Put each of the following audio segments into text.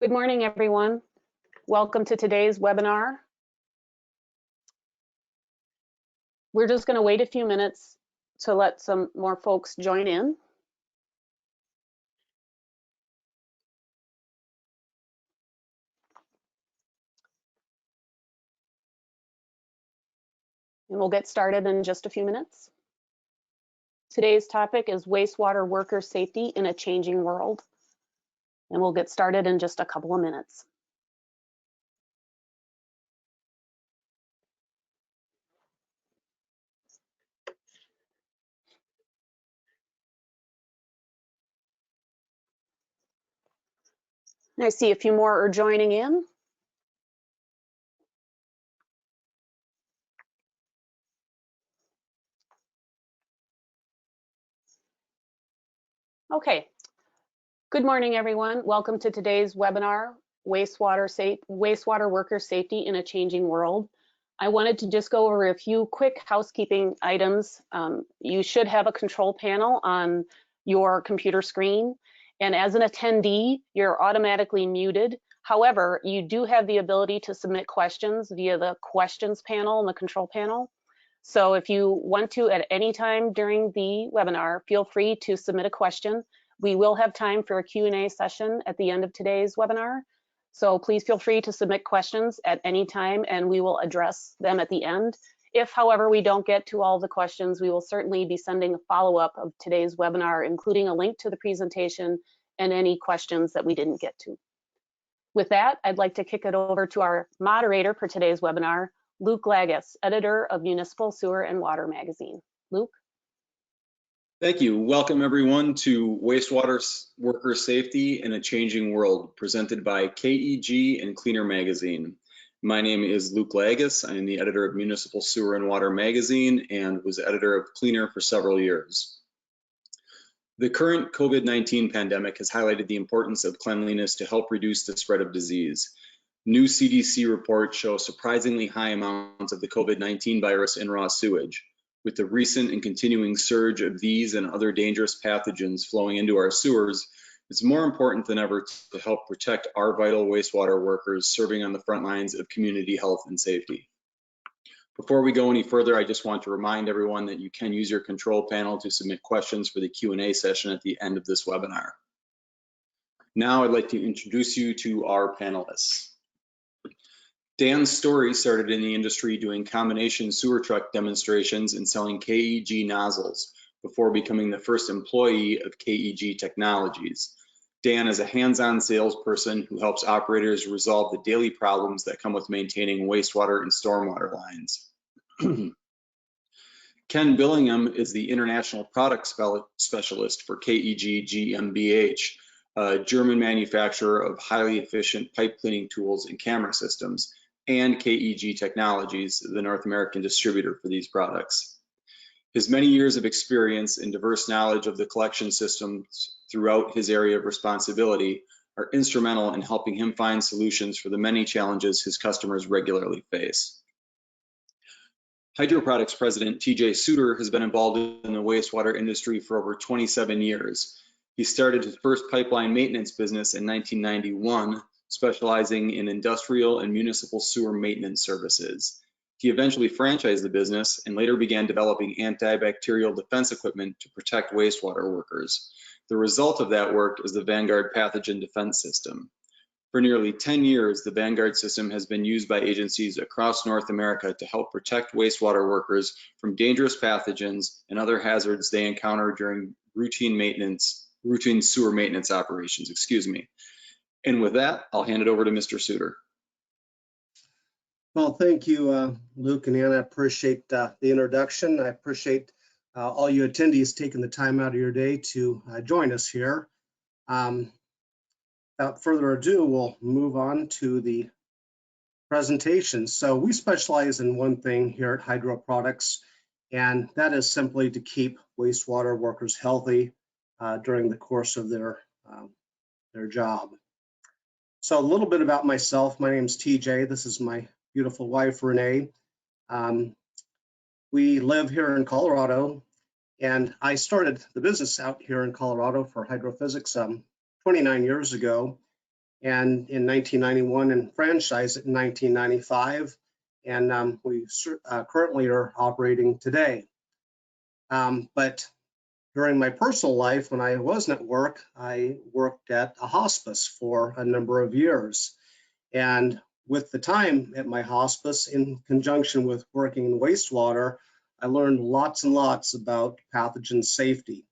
Good morning, everyone. Welcome to today's webinar. We're just going to wait a few minutes to let some more folks join in. And we'll get started in just a few minutes. Today's topic is wastewater worker safety in a changing world. And we'll get started in just a couple of minutes. And I see a few more are joining in. Okay. Good morning, everyone. Welcome to today's webinar, Wastewater Worker Safety in a Changing World. I wanted to just go over a few quick housekeeping items. You should have a control panel on your computer screen, and as an attendee, you're automatically muted. However, you do have the ability to submit questions via the questions panel in the control panel. So if you want to at any time during the webinar, feel free to submit a question. We will have time for a Q&A session at the end of today's webinar. So please feel free to submit questions at any time and we will address them at the end. If, however, we don't get to all the questions, we will certainly be sending a follow-up of today's webinar, including a link to the presentation and any questions that we didn't get to. With that, I'd like to kick it over to our moderator for today's webinar, Luke Lagis, editor of Municipal Sewer and Water magazine. Luke? Thank you. Welcome everyone to Wastewater Worker Safety in a Changing World, presented by KEG and Cleaner Magazine. My name is Luke Lagis. I am the editor of Municipal Sewer and Water magazine and was editor of Cleaner for several years. The current COVID-19 pandemic has highlighted the importance of cleanliness to help reduce the spread of disease. New CDC reports show surprisingly high amounts of the COVID-19 virus in raw sewage. With the recent and continuing surge of these and other dangerous pathogens flowing into our sewers, it's more important than ever to help protect our vital wastewater workers serving on the front lines of community health and safety. Before we go any further, I just want to remind everyone that you can use your control panel to submit questions for the Q&A session at the end of this webinar. Now I'd like to introduce you to our panelists. Dan Story started in the industry doing combination sewer truck demonstrations and selling KEG nozzles before becoming the first employee of KEG Technologies. Dan is a hands-on salesperson who helps operators resolve the daily problems that come with maintaining wastewater and stormwater lines. Ken Billingham is the international product specialist for KEG GmbH, a German manufacturer of highly efficient pipe cleaning tools and camera systems, and KEG Technologies, the North American distributor for these products. His many years of experience and diverse knowledge of the collection systems throughout his area of responsibility are instrumental in helping him find solutions for the many challenges his customers regularly face. Hydro Products president TJ Suter has been involved in the wastewater industry for over 27 years. He started his first pipeline maintenance business in 1991, specializing in industrial and municipal sewer maintenance services. He eventually franchised the business and later began developing antibacterial defense equipment to protect wastewater workers. The result of that work is the Vanguard pathogen defense system. For nearly 10 years, the Vanguard system has been used by agencies across North America to help protect wastewater workers from dangerous pathogens and other hazards they encounter during routine sewer maintenance operations, And with that, I'll hand it over to Mr. Suter. Well, thank you, Luke and Anna. I appreciate the introduction. I appreciate all you attendees taking the time out of your day to join us here. Without further ado, we'll move on to the presentation. So we specialize in one thing here at Hydro Products, and that is simply to keep wastewater workers healthy during the course of their job. So a little bit about myself. My name is TJ. This is my beautiful wife, Renee. We live here in Colorado, and I started the business out here in Colorado for hydrophysics 29 years ago. and in 1991 and franchised it in 1995. And we currently are operating today. But during my personal life, when I wasn't at work, I worked at a hospice for a number of years. And with the time at my hospice, in conjunction with working in wastewater, I learned lots and lots about pathogen safety.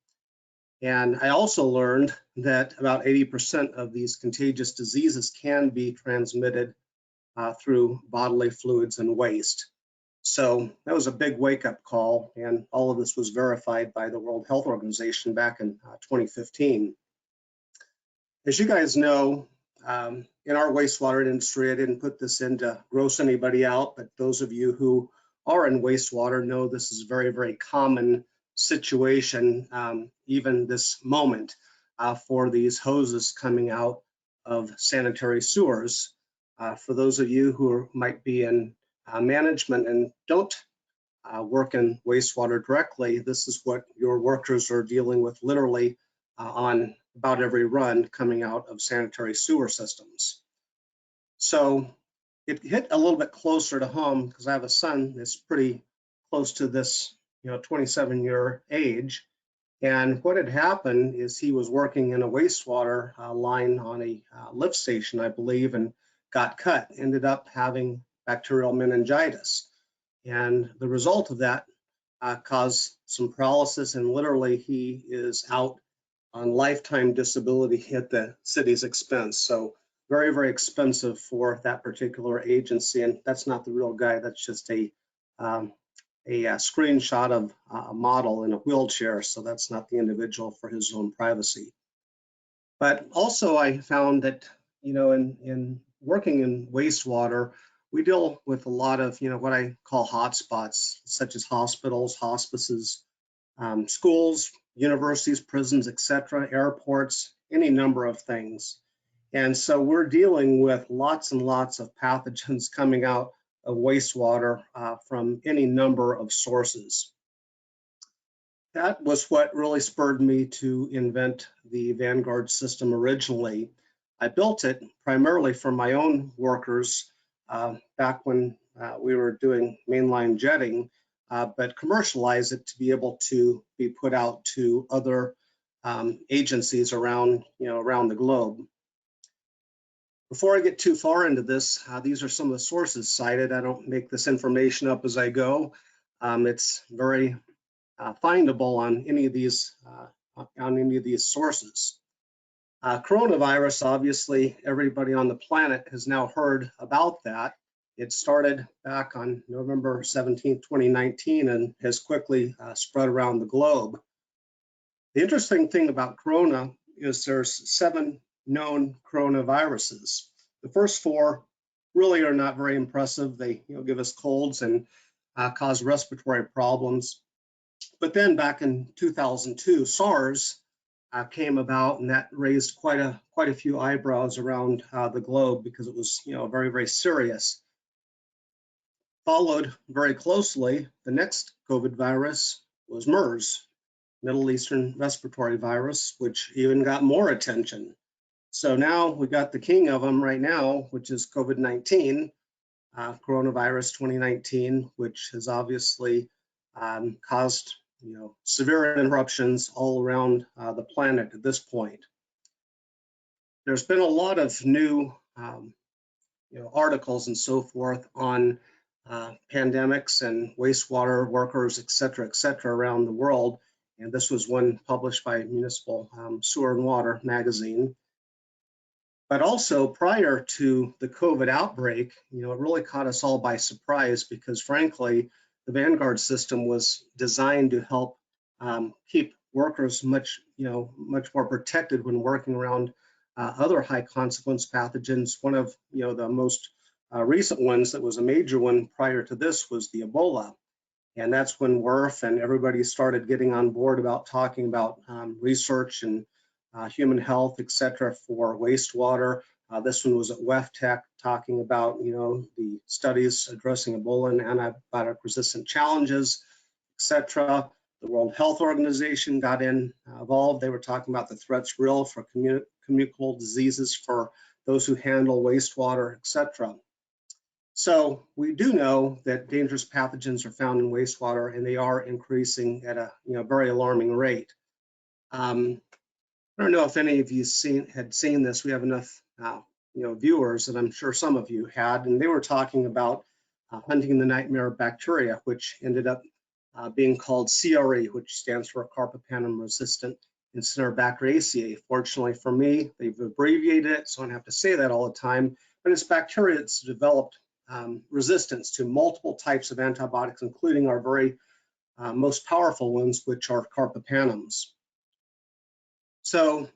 And I also learned that about 80% of these contagious diseases can be transmitted through bodily fluids and waste. So that was a big wake-up call, and all of this was verified by the World Health Organization back in 2015. As you guys know, in our wastewater industry, I didn't put this in to gross anybody out, but those of you who are in wastewater know this is a very, very common situation, even this moment, for these hoses coming out of sanitary sewers. For those of you who might be in management and don't work in wastewater directly, this is what your workers are dealing with literally on about every run coming out of sanitary sewer systems. So it hit a little bit closer to home because I have a son that's pretty close to this, 27-year age. And what had happened is he was working in a wastewater line on a lift station, I believe, and got cut, ended up having bacterial meningitis. And the result of that caused some paralysis, and literally he is out on lifetime disability at the city's expense. So very, very expensive for that particular agency. And that's not the real guy, that's just a screenshot of a model in a wheelchair. So that's not the individual for his own privacy. But also I found that, in working in wastewater, we deal with a lot of, what I call hotspots, such as hospitals, hospices, schools, universities, prisons, etc., airports, any number of things. And so we're dealing with lots and lots of pathogens coming out of wastewater from any number of sources. That was what really spurred me to invent the Vanguard system originally. I built it primarily for my own workers back when we were doing mainline jetting, but commercialize it to be able to be put out to other agencies around the globe. Before I get too far into this, these are some of the sources cited. I don't make this information up as I go. It's very findable on any of these sources. Coronavirus, obviously, everybody on the planet has now heard about that. It started back on November 17, 2019, and has quickly spread around the globe. The interesting thing about corona is there's 7 known coronaviruses. The first 4 really are not very impressive. They give us colds and cause respiratory problems. But then back in 2002, SARS came about, and that raised quite a few eyebrows around the globe because it was very, very serious. Followed very closely, the next COVID virus was MERS, Middle Eastern Respiratory Virus, which even got more attention. So now we got the king of them right now, which is COVID-19, coronavirus 2019, which has obviously caused severe interruptions all around the planet at this point. There's been a lot of new articles and so forth on pandemics and wastewater workers, et cetera, around the world. And this was one published by Municipal Sewer and Water magazine. But also prior to the COVID outbreak, it really caught us all by surprise because frankly, the Vanguard system was designed to help keep workers much more protected when working around other high consequence pathogens. One of the most recent ones that was a major one prior to this was the Ebola. And that's when WRF and everybody started getting on board about talking about research and human health, et cetera, for wastewater. This one was at WEFTEC talking about, the studies addressing Ebola and antibiotic-resistant challenges, et cetera. The World Health Organization got involved. They were talking about the threats real for communicable diseases for those who handle wastewater, etc. So we do know that dangerous pathogens are found in wastewater, and they are increasing at a very alarming rate. I don't know if any of you had seen this. We have enough viewers, and I'm sure some of you had, and they were talking about hunting the nightmare bacteria, which ended up being called CRE, which stands for carbapenem resistant Enterobacteriaceae. Fortunately for me, they've abbreviated it, so I don't have to say that all the time. But it's bacteria that's developed resistance to multiple types of antibiotics, including our very most powerful ones, which are carbapenems. So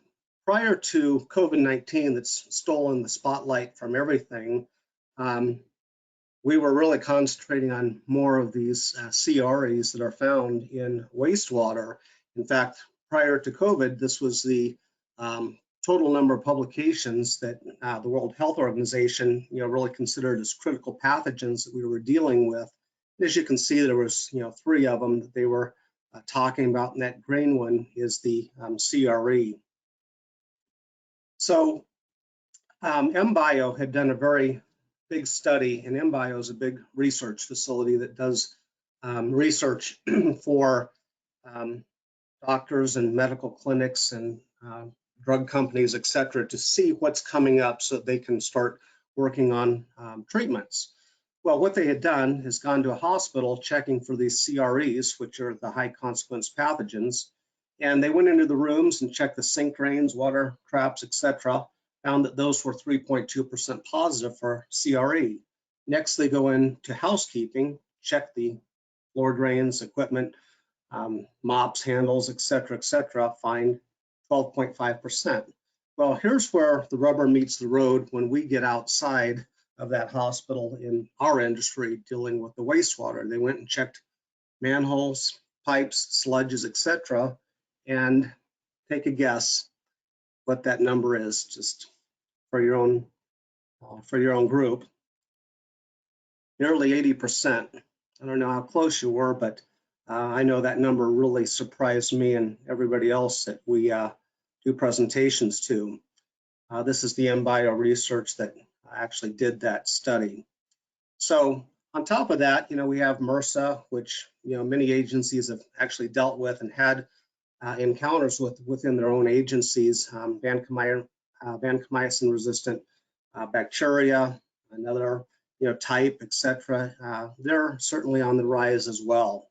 prior to COVID-19 that's stolen the spotlight from everything, we were really concentrating on more of these CREs that are found in wastewater. In fact, prior to COVID, this was the total number of publications that the World Health Organization really considered as critical pathogens that we were dealing with. And as you can see, there was 3 of them that they were talking about, and that green one is the CRE. So MBio had done a very big study, and MBio is a big research facility that does research for doctors and medical clinics and drug companies, etc., to see what's coming up so that they can start working on treatments. Well, what they had done is gone to a hospital checking for these CREs, which are the high consequence pathogens, and they went into the rooms and checked the sink drains, water traps, etc., found that those were 3.2% positive for CRE. Next, they go into housekeeping, check the floor drains, equipment, mops, handles, etc., find 12.5%. Well, here's where the rubber meets the road when we get outside of that hospital in our industry dealing with the wastewater. They went and checked manholes, pipes, sludges, etc., and take a guess what that number is, just for your own group. Nearly 80%. I don't know how close you were, but I know that number really surprised me and everybody else that we do presentations to. This is the MBio research that actually did that study. So on top of that, we have MRSA, which many agencies have actually dealt with and had encounters with within their own agencies. Vancomycin-resistant bacteria, another type, etc. They're certainly on the rise as well.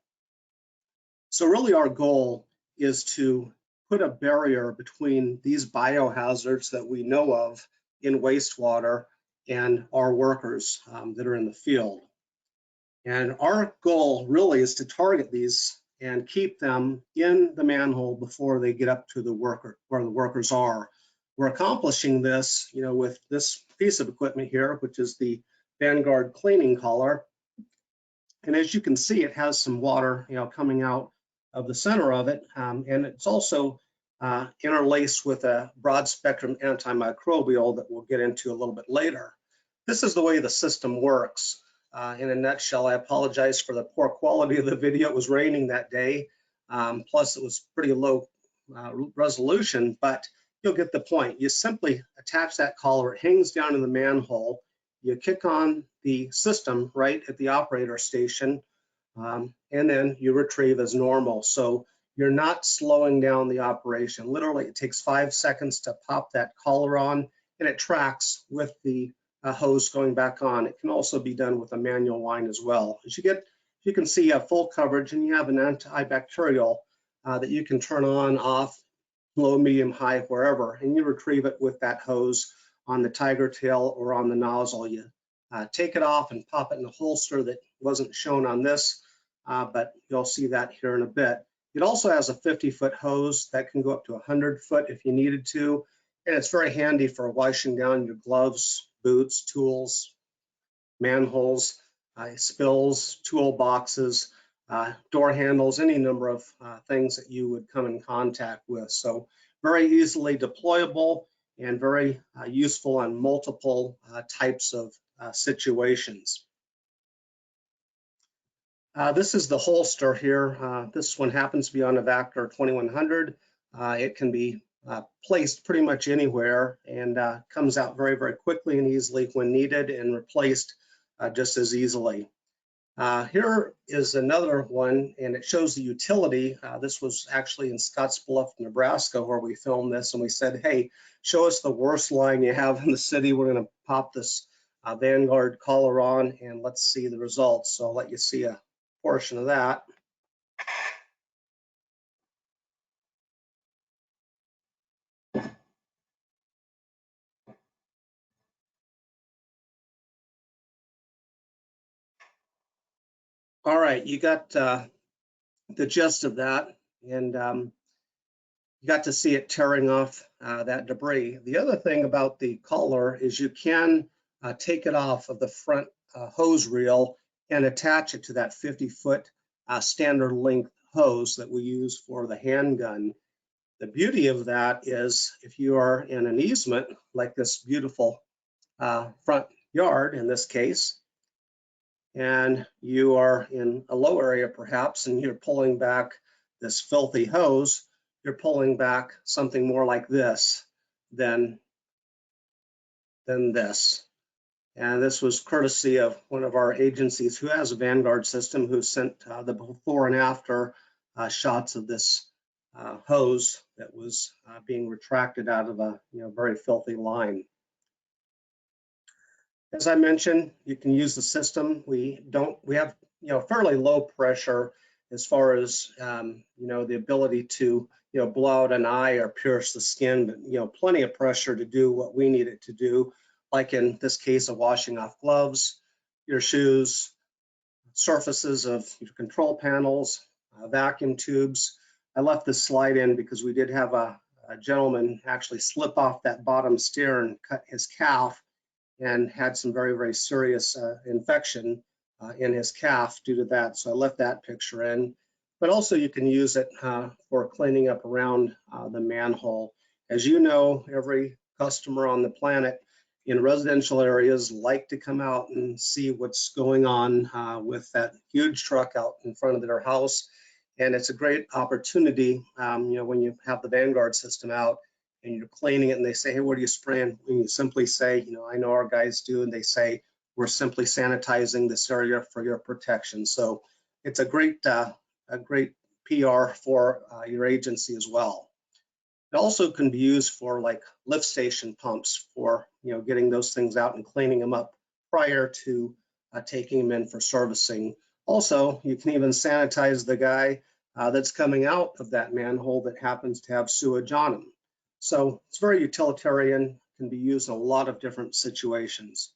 So really our goal is to put a barrier between these biohazards that we know of in wastewater and our workers that are in the field. And our goal really is to target these and keep them in the manhole before they get up to the worker, where the workers are. We're accomplishing this, with this piece of equipment here, which is the Vanguard cleaning collar. And as you can see, it has some water, coming out of the center of it, and it's also interlaced with a broad spectrum antimicrobial that we'll get into a little bit later. This is the way the system works. In a nutshell, I apologize for the poor quality of the video. It was raining that day, plus it was pretty low resolution, but you'll get the point. You simply attach that collar, it hangs down in the manhole, you kick on the system right at the operator station, and then you retrieve as normal. So you're not slowing down the operation. Literally, it takes 5 seconds to pop that collar on, and it tracks with the hose going back on. It can also be done with a manual wind as well. As you can see, you have full coverage, and you have an antibacterial that you can turn on, off, low, medium, high, wherever, and you retrieve it with that hose on the tiger tail or on the nozzle. You take it off and pop it in a holster that wasn't shown on this, but you'll see that here in a bit. It also has a 50-foot hose that can go up to 100-foot if you needed to, and it's very handy for washing down your gloves, boots, tools, manholes, spills, toolboxes, door handles, any number of things that you would come in contact with. So very easily deployable and very useful on multiple types of situations. This is the holster here. This one happens to be on a Vactor 2100. It can be placed pretty much anywhere and comes out very, very quickly and easily when needed and replaced just as easily. Here is another one, and it shows the utility. This was actually in Scottsbluff, Nebraska, where we filmed this, and we said, hey, show us the worst line you have in the city. We're going to pop this Vanguard collar on, and let's see the results. So I'll let you see a portion of that. All right, you got the gist of that, and you got to see it tearing off that debris. The other thing about the collar is you can take it off of the front hose reel and attach it to that 50-foot standard length hose that we use for the handgun. The beauty of that is if you are in an easement like this beautiful front yard in this case, and you are in a low area perhaps, and you're pulling back this filthy hose, you're pulling back something more like this than this. And this was courtesy of one of our agencies who has a Vanguard system, who sent the before and after shots of this hose that was being retracted out of a very filthy line. As I mentioned, you can use the system. We have fairly low pressure as far as the ability to blow out an eye or pierce the skin, but plenty of pressure to do what we need it to do, like in this case of washing off gloves, your shoes, surfaces of your control panels, vacuum tubes. I left this slide in because we did have a gentleman actually slip off that bottom stair and cut his calf, and had some very, very serious infection in his calf due to that. So I left that picture in. But also you can use it for cleaning up around the manhole. As you know, every customer on the planet in residential areas like to come out and see what's going on with that huge truck out in front of their house. And it's a great opportunity, when you have the Vanguard system out and you're cleaning it and they say, hey, what are you spraying? And you simply say, I know our guys do, and they say, we're simply sanitizing this area for your protection. So it's a great PR for your agency as well. It also can be used for like lift station pumps for, getting those things out and cleaning them up prior to taking them in for servicing. Also, you can even sanitize the guy that's coming out of that manhole that happens to have sewage on him. So it's very utilitarian, can be used in a lot of different situations.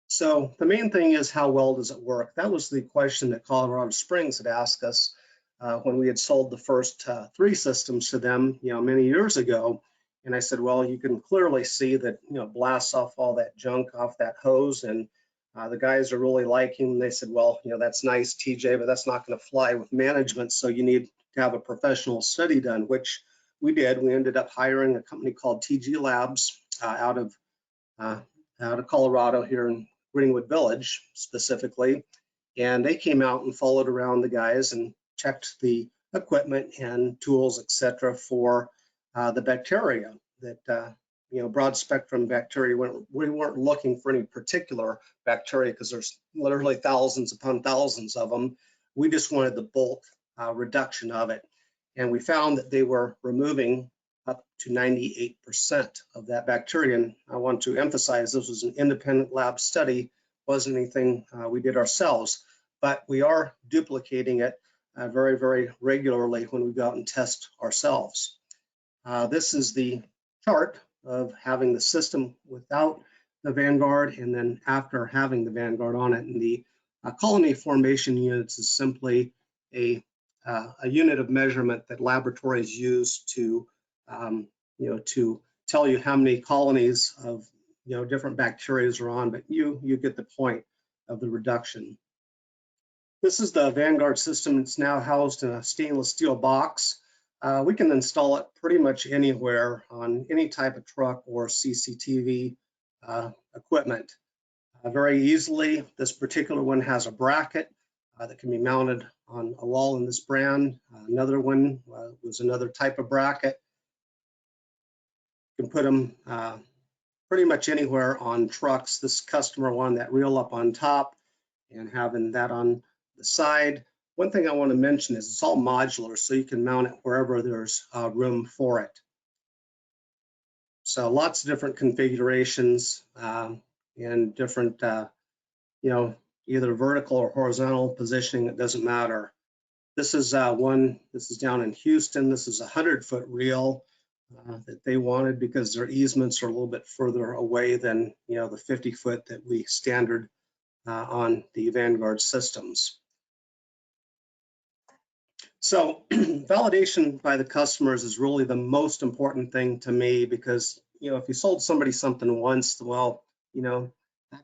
So the main thing is, how well does it work? That was the question that Colorado Springs had asked us when we had sold the first 3 systems to them, many years ago. And I said, well, you can clearly see that, blasts off all that junk off that hose, and the guys are really liking. They said, well, that's nice, TJ, but that's not going to fly with management. So you need to have a professional study done, which we did. We ended up hiring a company called TG Labs out of Colorado, here in Greenwood Village specifically, and they came out and followed around the guys and checked the equipment and tools, etc., for the bacteria that broad spectrum bacteria. We weren't looking for any particular bacteria because there's literally thousands upon thousands of them. We just wanted the bulk reduction of it. And we found that they were removing up to 98% of that bacteria. And I want to emphasize this was an independent lab study, wasn't anything we did ourselves, but we are duplicating it very, very regularly when we go out and test ourselves. This is the chart of having the system without the Vanguard and then after having the Vanguard on it. And the colony formation units is simply a unit of measurement that laboratories use to tell you how many colonies of different bacteria are on, but you get the point of the reduction. This is the Vanguard system. It's now housed in a stainless steel box. We can install it pretty much anywhere on any type of truck or CCTV equipment very easily. This particular one has a bracket that can be mounted on a wall in this brand. Another one was another type of bracket. put them pretty much anywhere on trucks. This customer wanted that reel up on top and having that on the side. One thing I want to mention is it's all modular, so you can mount it wherever there's room for it. So lots of different configurations and different, either vertical or horizontal positioning, it doesn't matter. This is this is down in Houston. This is a 100-foot reel that they wanted because their easements are a little bit further away than, the 50-foot that we standard on the Vanguard systems. So validation by the customers is really the most important thing to me because, if you sold somebody something once, well, that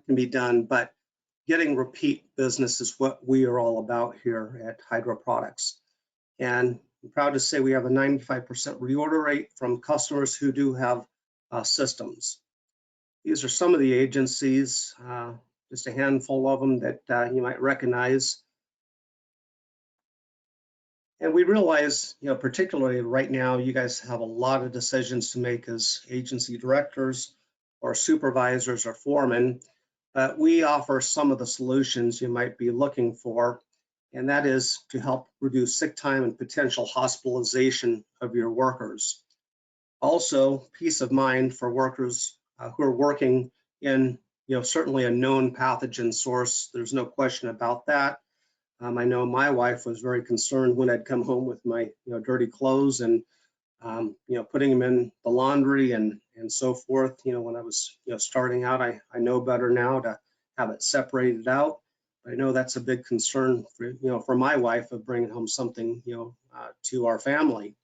can be done, but getting repeat business is what we are all about here at Hydro Products. And I'm proud to say we have a 95% reorder rate from customers who do have systems. These are some of the agencies, just a handful of them that you might recognize. And we realize, particularly right now, you guys have a lot of decisions to make as agency directors or supervisors or foremen. But we offer some of the solutions you might be looking for, and that is to help reduce sick time and potential hospitalization of your workers. Also, peace of mind for workers who are working in, certainly a known pathogen source. There's no question about that. I know my wife was very concerned when I'd come home with my, dirty clothes and, putting them in the laundry and so forth. When I was, starting out, I know better now to have it separated out. I know that's a big concern for, for my wife of bringing home something, to our family.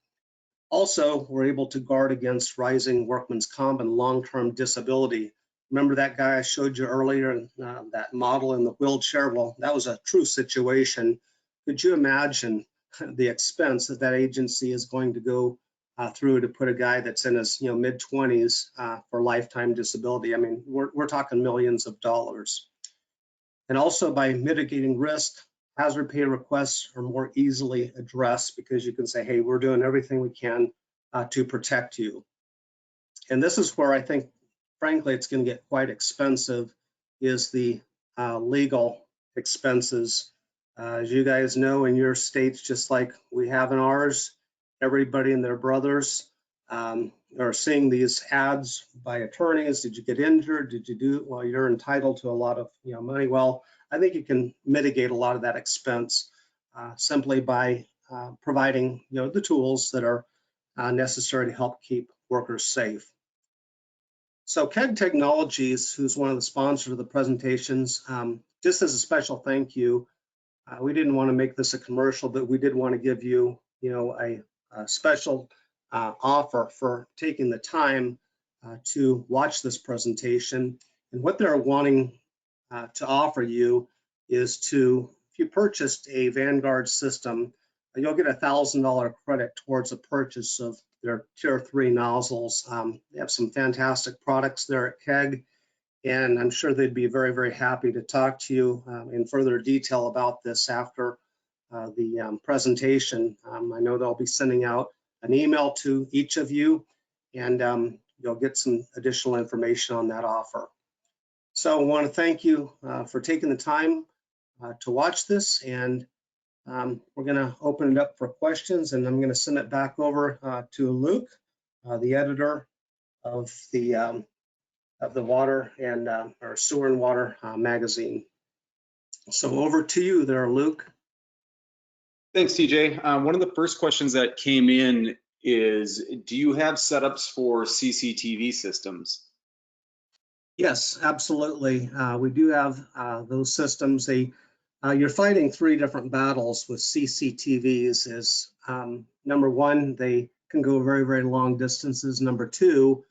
Also, we're able to guard against rising workman's comp and long-term disability. Remember that guy I showed you earlier, that model in the wheelchair? Well, that was a true situation. Could you imagine the expense that agency is going to go through to put a guy that's in his mid-20s for lifetime disability? I mean, we're talking millions of dollars. And also by mitigating risk, hazard pay requests are more easily addressed because you can say, hey, we're doing everything we can to protect you. And this is where I think, frankly, it's going to get quite expensive, is the legal expenses. As you guys know, in your states, just like we have in ours, everybody and their brothers are seeing these ads by attorneys. Did you get injured? Did you do? Well, you're entitled to a lot of money. Well, I think you can mitigate a lot of that expense simply by providing the tools that are necessary to help keep workers safe. So KEG Technologies, who's one of the sponsors of the presentations, just as a special thank you, we didn't want to make this a commercial, but we did want to give you, a special offer for taking the time to watch this presentation. And what they're wanting to offer you is if you purchased a Vanguard system, you'll get a $1,000 credit towards the purchase of their Tier 3 nozzles. They have some fantastic products there at KEG, and I'm sure they'd be very, very happy to talk to you in further detail about this after the presentation. I know they'll be sending out an email to each of you, and you'll get some additional information on that offer. So I want to thank you for taking the time to watch this, and we're going to open it up for questions, and I'm going to send it back over to Luke, the editor of the Water and or Sewer and Water magazine. So over to you there, Luke. Thanks, TJ. One of the first questions that came in is, do you have setups for CCTV systems? Yes, absolutely. We do have those systems. You're fighting three different battles with CCTVs. Is number one, they can go very, very long distances. Number two,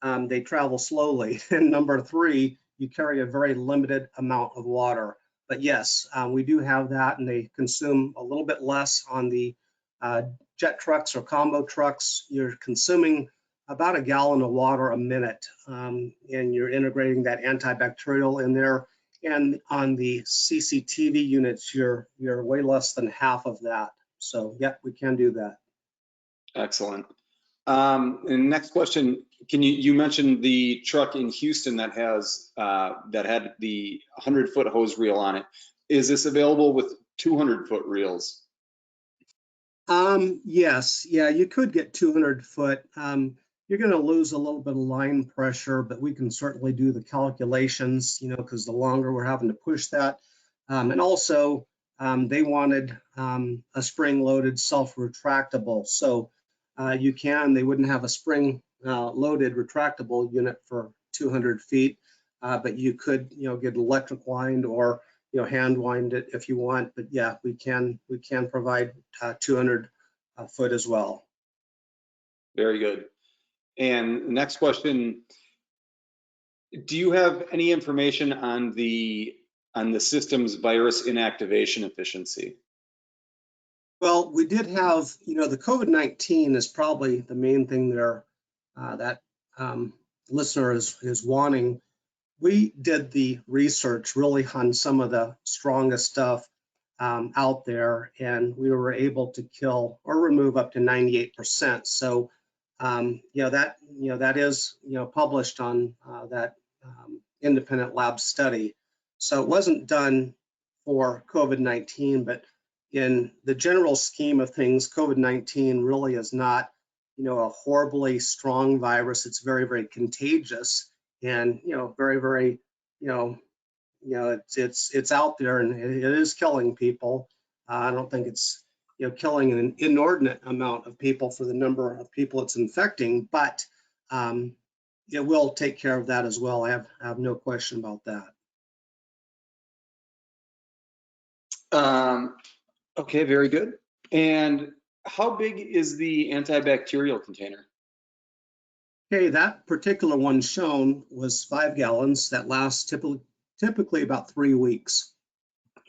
they travel slowly. And number three, you carry a very limited amount of water. But yes, we do have that, and they consume a little bit less on the jet trucks or combo trucks. You're consuming about a gallon of water a minute, and you're integrating that antibacterial in there. And on the CCTV units, you're way less than half of that. So yeah, we can do that. Excellent. And next question, you mentioned the truck in Houston that has that had the 100-foot hose reel on it. Is this available with 200-foot reels? Yes, yeah, you could get 200 foot. You're going to lose a little bit of line pressure, but we can certainly do the calculations, because the longer we're having to push that. And also, they wanted a spring-loaded self-retractable. So they wouldn't have a spring-loaded retractable unit for 200 feet, but you could, get electric wind or hand wind it if you want. But yeah, we can provide 200 foot as well. Very good. And next question, do you have any information on the system's virus inactivation efficiency? Well, we did have, the COVID-19 is probably the main thing there that listener is wanting. We did the research really on some of the strongest stuff out there, and we were able to kill or remove up to 98%. So, that is, published on that independent lab study. So it wasn't done for COVID-19, but in the general scheme of things, COVID-19 really is not, a horribly strong virus. It's very, very contagious and, very, very, it's out there and it is killing people. I don't think it's, killing an inordinate amount of people for the number of people it's infecting, but it will take care of that as well. I have no question about that. Okay, very good. And how big is the antibacterial container? Okay, that particular one shown was 5 gallons. That lasts typically about 3 weeks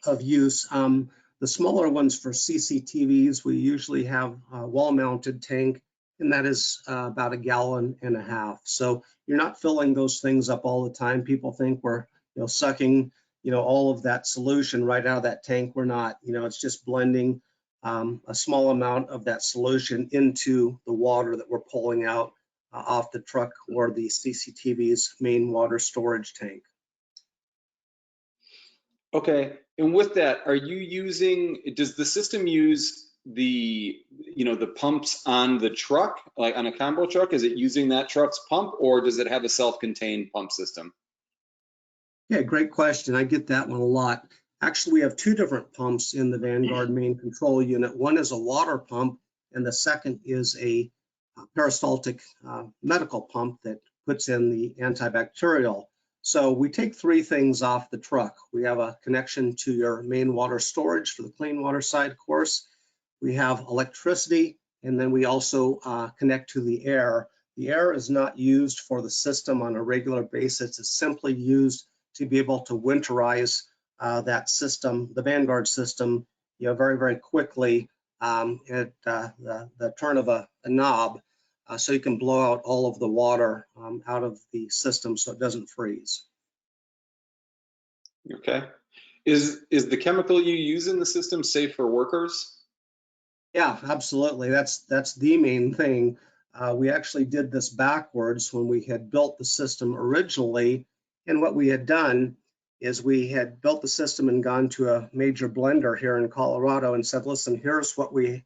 of use. The smaller ones for CCTVs, we usually have a wall-mounted tank, and that is about 1.5 gallons. So you're not filling those things up all the time. People think we're sucking all of that solution right out of that tank. We're not. It's just blending a small amount of that solution into the water that we're pulling out off the truck or the CCTV's main water storage tank. Okay, and with that, does the system use the pumps on the truck, like on a combo truck? Is it using that truck's pump, or does it have a self-contained pump system? Yeah, great question. I get that one a lot. Actually, we have 2 different pumps in the Vanguard main control unit. One is a water pump, and the second is a peristaltic medical pump that puts in the antibacterial. So we take 3 things off the truck. We have a connection to your main water storage for the clean water side, of course. We have electricity, and then we also connect to the air. The air is not used for the system on a regular basis. It's simply used to be able to winterize that system, the Vanguard system, very, very quickly at the turn of a knob. So you can blow out all of the water out of the system so it doesn't freeze. Okay. Is the chemical you use in the system safe for workers? Yeah, absolutely. That's the main thing. We actually did this backwards when we had built the system originally. And what we had done is we had built the system and gone to a major blender here in Colorado and said, listen, here's what we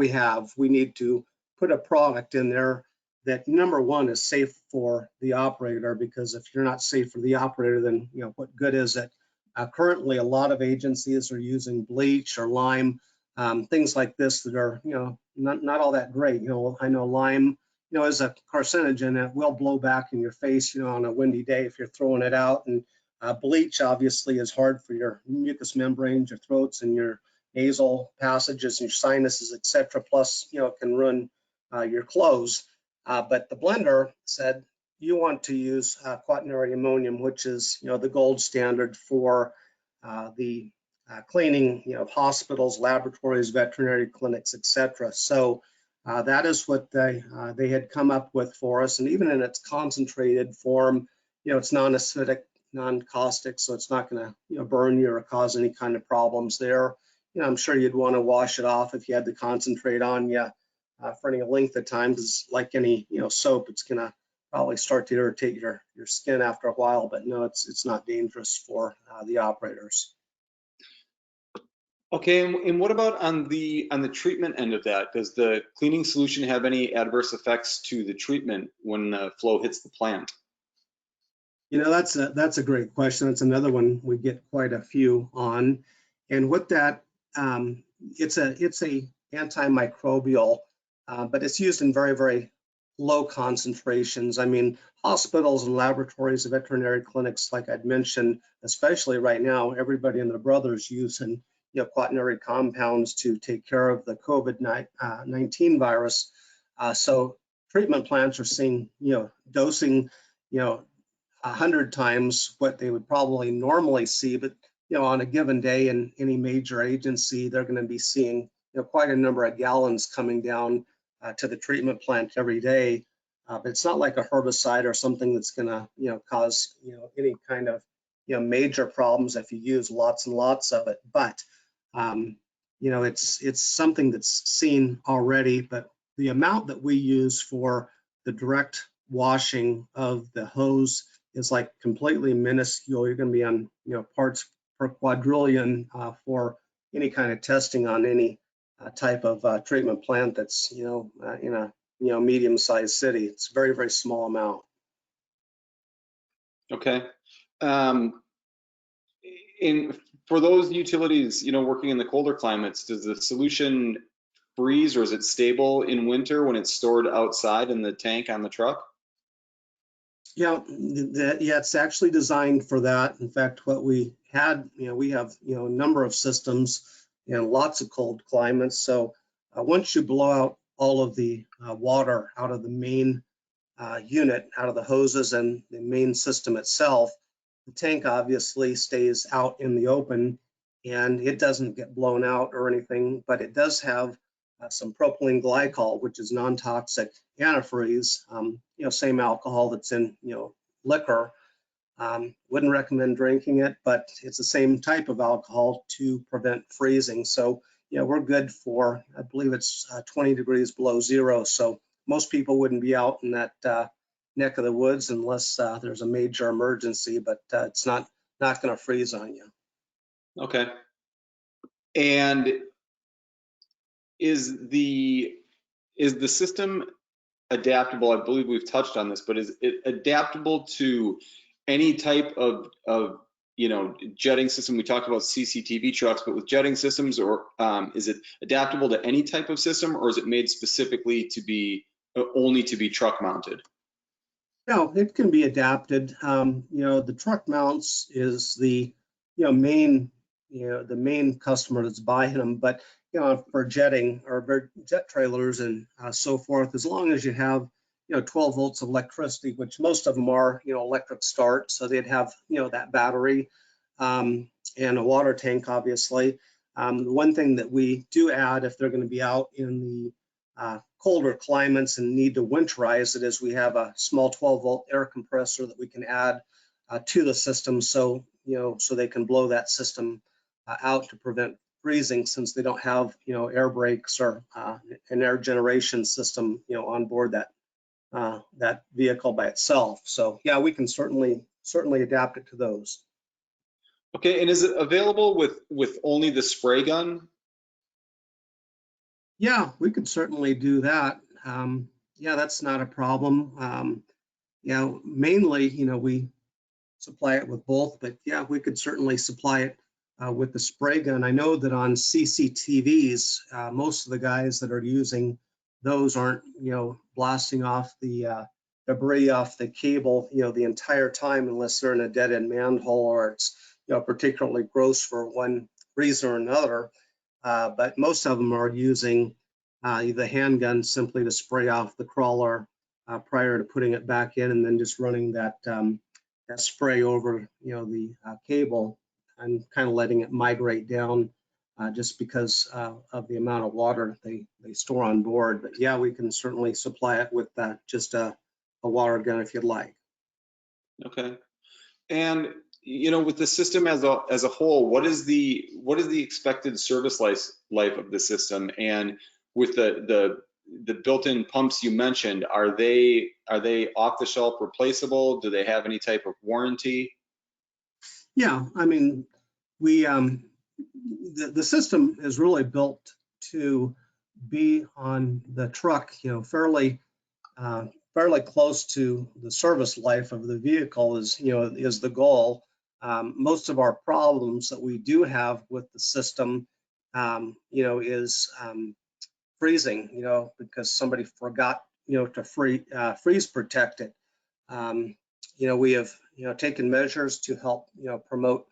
have. We need to put a product in there that, number one, is safe for the operator, because if you're not safe for the operator, then what good is it? Currently, a lot of agencies are using bleach or lime, things like this that are not all that great. I know lime is a carcinogen, and it will blow back in your face on a windy day if you're throwing it out. And bleach obviously is hard for your mucous membranes, your throats, and your nasal passages and your sinuses, etc. Plus, it can ruin your clothes. But the blender said you want to use quaternary ammonium, which is the gold standard for the cleaning of hospitals, laboratories, veterinary clinics, etc. So that is what they had come up with for us. And even in its concentrated form, it's non-acidic, non-caustic, so it's not going to burn you or cause any kind of problems there. I'm sure you'd want to wash it off if you had the concentrate on you. for any length of time, because like any soap, it's gonna probably start to irritate your skin after a while. But no, it's not dangerous for the operators. Okay, and what about on the treatment end of that? Does the cleaning solution have any adverse effects to the treatment when flow hits the plant? That's a great question. That's another one we get quite a few on. And with that, it's a antimicrobial, but it's used in very, very low concentrations. I mean, hospitals and laboratories, veterinary clinics, like I'd mentioned, especially right now, everybody and their brothers using quaternary compounds to take care of the COVID-19 virus. So treatment plants are seeing dosing 100 times what they would probably normally see, but on a given day in any major agency, they're going to be seeing quite a number of gallons coming down to the treatment plant every day. But it's not like a herbicide or something that's going to cause any kind of major problems if you use lots and lots of it. But it's something that's seen already. But the amount that we use for the direct washing of the hose is like completely minuscule. You're going to be on parts per quadrillion for any kind of testing on any type of treatment plant that's in a medium-sized city. It's a very, very small amount. Okay. For those utilities, working in the colder climates, does the solution freeze, or is it stable in winter when it's stored outside in the tank on the truck? Yeah, it's actually designed for that. In fact, what we had, we have a number of systems in lots of cold climates. So once you blow out all of the water out of the main unit, out of the hoses and the main system itself, the tank obviously stays out in the open and it doesn't get blown out or anything, but it does have some propylene glycol, which is non-toxic antifreeze, same alcohol that's in liquor. Wouldn't recommend drinking it, but it's the same type of alcohol to prevent freezing. So we're good for, I believe it's 20 degrees below zero. So most people wouldn't be out in that neck of the woods unless there's a major emergency, but it's not going to freeze on you. Okay. And is the system adaptable? I believe we've touched on this, but is it adaptable to any type of jetting system? We talked about CCTV trucks, but with jetting systems, or is it adaptable to any type of system, or is it made specifically to be only to be truck mounted? No, it can be adapted. The truck mounts is the main the main customer that's buying them, but for jetting or jet trailers and so forth, as long as you have 12 volts of electricity, which most of them are electric start, so they'd have that battery and a water tank, obviously. The one thing that we do add if they're going to be out in the colder climates and need to winterize it is we have a small 12-volt air compressor that we can add to the system, so so they can blow that system out to prevent freezing, since they don't have air brakes or an air generation system on board that vehicle by itself. So yeah, we can certainly adapt it to those. Okay, and is it available with only the spray gun? Yeah, we could certainly do that. Yeah, that's not a problem. Mainly, we supply it with both, but yeah, we could certainly supply it with the spray gun. I know that on CCTVs, most of the guys that are using those aren't, blasting off the debris off the cable, the entire time, unless they're in a dead-end manhole or it's, particularly gross for one reason or another. But most of them are using the handgun simply to spray off the crawler prior to putting it back in, and then just running that spray over, the cable, and kind of letting it migrate down just because of the amount of water they store on board. But yeah, we can certainly supply it with just a water gun if you'd like. Okay. And with the system as a whole, what is the expected service life of the system? And with the the built-in pumps you mentioned, are they off the shelf replaceable? Do they have any type of warranty? Yeah, I mean, we the system is really built to be on the truck, fairly close to the service life of the vehicle is the goal. Most of our problems that we do have with the system, is freezing, because somebody forgot, to freeze protect it. We have, taken measures to help, promote,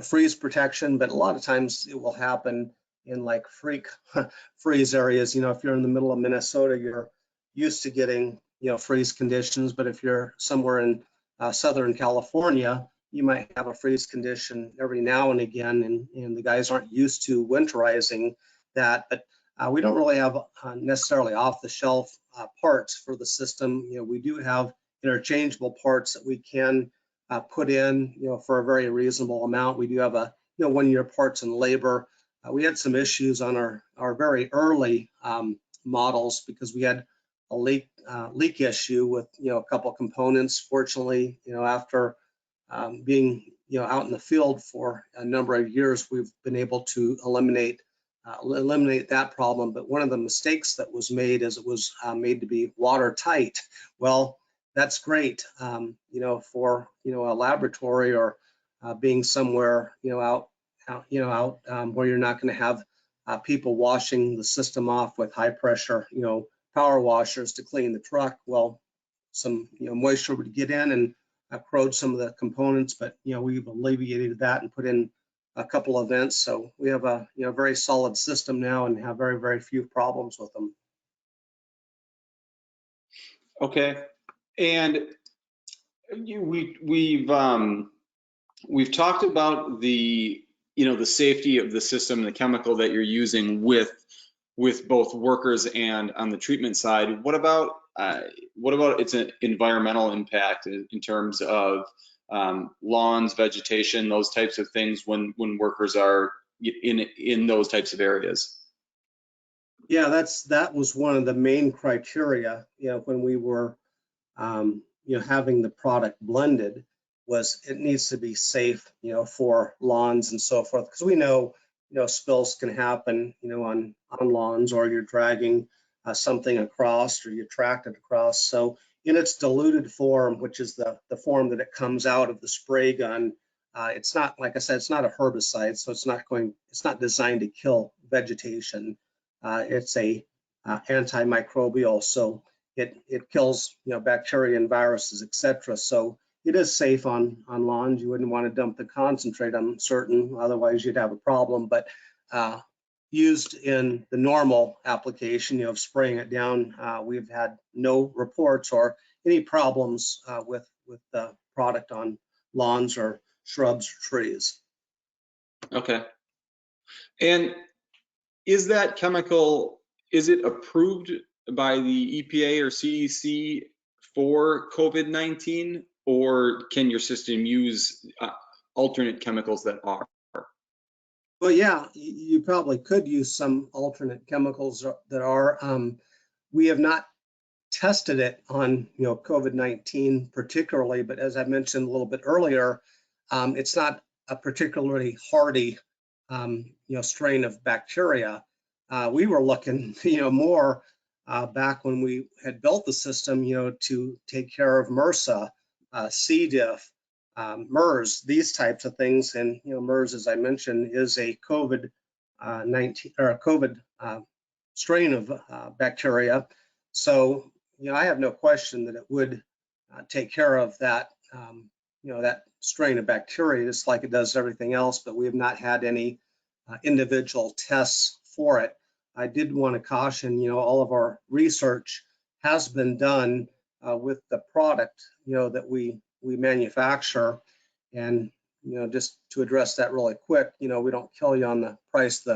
freeze protection, but a lot of times it will happen in like freak freeze areas. If you're in the middle of Minnesota, you're used to getting, freeze conditions, but if you're somewhere in Southern California, you might have a freeze condition every now and again, and the guys aren't used to winterizing that. But we don't really have necessarily off-the-shelf parts for the system. We do have interchangeable parts that we can put in, for a very reasonable amount. We do have a, 1-year parts and labor. We had some issues on our very early models because we had a leak issue with, a couple of components. Fortunately, after being, out in the field for a number of years, we've been able to eliminate that problem. But one of the mistakes that was made is it was made to be watertight. Well, that's great, for, a laboratory or being somewhere, out where you're not going to have people washing the system off with high pressure, power washers to clean the truck. Well, some, moisture would get in and corrode some of the components, but, we've alleviated that and put in a couple of vents. So we have a, very solid system now and have very, very few problems with them. Okay. And we've talked about the the safety of the system, the chemical that you're using with both workers and on the treatment side. What about its environmental impact in terms of lawns, vegetation, those types of things when workers are in those types of areas? Yeah, that was one of the main criteria, when we were having the product blended, was it needs to be safe, for lawns and so forth, because we know, spills can happen, on lawns, or you're dragging something across, or you tracked it across. So in its diluted form, which is the form that it comes out of the spray gun, it's not, like I said, it's not a herbicide, so it's not designed to kill vegetation. It's a antimicrobial, so it kills, bacteria and viruses, etc. So it is safe on lawns. You wouldn't want to dump the concentrate on certain, otherwise you'd have a problem. But used in the normal application, of spraying it down, we've had no reports or any problems with the product on lawns or shrubs or trees. Okay. And is that chemical, is it approved by the EPA or CDC for COVID-19, or can your system use alternate chemicals that are? Well, yeah, you probably could use some alternate chemicals that are. We have not tested it on, COVID-19 particularly, but as I mentioned a little bit earlier, it's not a particularly hardy, strain of bacteria. We were looking, more back when we had built the system, to take care of MRSA, C. diff, MERS, these types of things. And, MERS, as I mentioned, is a COVID-19 or a COVID strain of bacteria. So, I have no question that it would take care of that, that strain of bacteria, just like it does everything else, but we have not had any individual tests for it. I did want to caution, all of our research has been done with the product, that we manufacture. And, just to address that really quick, we don't kill you on the price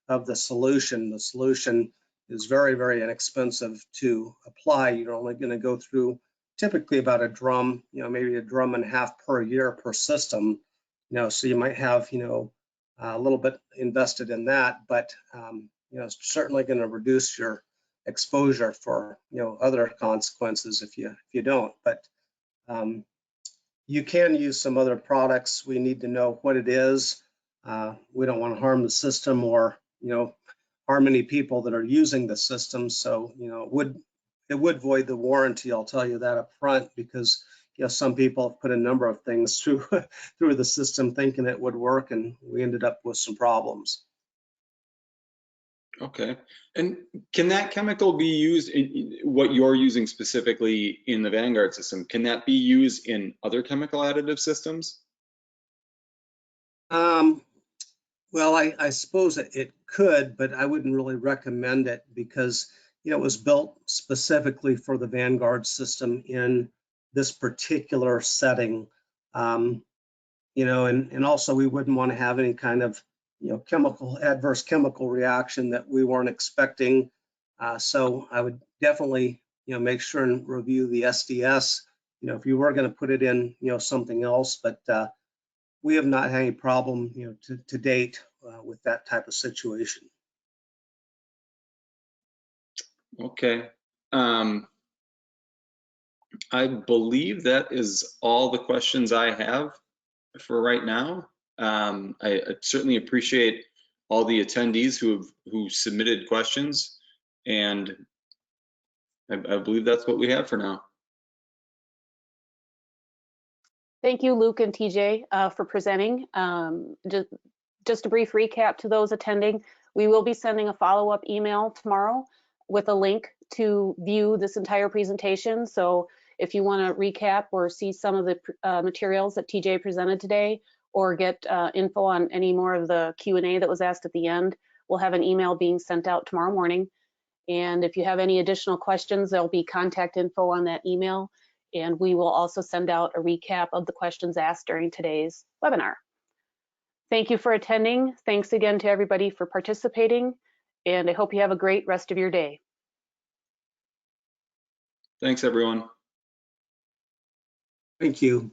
of the solution. The solution is very, very inexpensive to apply. You're only going to go through typically about a drum, maybe a drum and a half per year per system. So you might have, a little bit invested in that, but certainly going to reduce your exposure for, other consequences if you don't. But you can use some other products. We need to know what it is. We don't want to harm the system or, harm any people that are using the system. So, it would void the warranty. I'll tell you that up front, because some people have put a number of things through through the system thinking it would work, and we ended up with some problems. Okay. And can that chemical be used in what you're using specifically in the Vanguard system? Can that be used in other chemical additive systems? Well, I suppose it could, but I wouldn't really recommend it, because it was built specifically for the Vanguard system in this particular setting. And also we wouldn't want to have any kind of adverse chemical reaction that we weren't expecting. So I would definitely make sure and review the SDS. If you were going to put it in something else, but we have not had any problem to date with that type of situation. Okay. I believe that is all the questions I have for right now. I certainly appreciate all the attendees who submitted questions, and I believe that's what we have for now. Thank you, Luke and TJ, for presenting. Just a brief recap to those attending. We will be sending a follow-up email tomorrow with a link to view this entire presentation. So if you want to recap or see some of the materials that TJ presented today, or get info on any more of the Q&A that was asked at the end, we'll have an email being sent out tomorrow morning. And if you have any additional questions, there'll be contact info on that email. And we will also send out a recap of the questions asked during today's webinar. Thank you for attending. Thanks again to everybody for participating, and I hope you have a great rest of your day. Thanks, everyone. Thank you.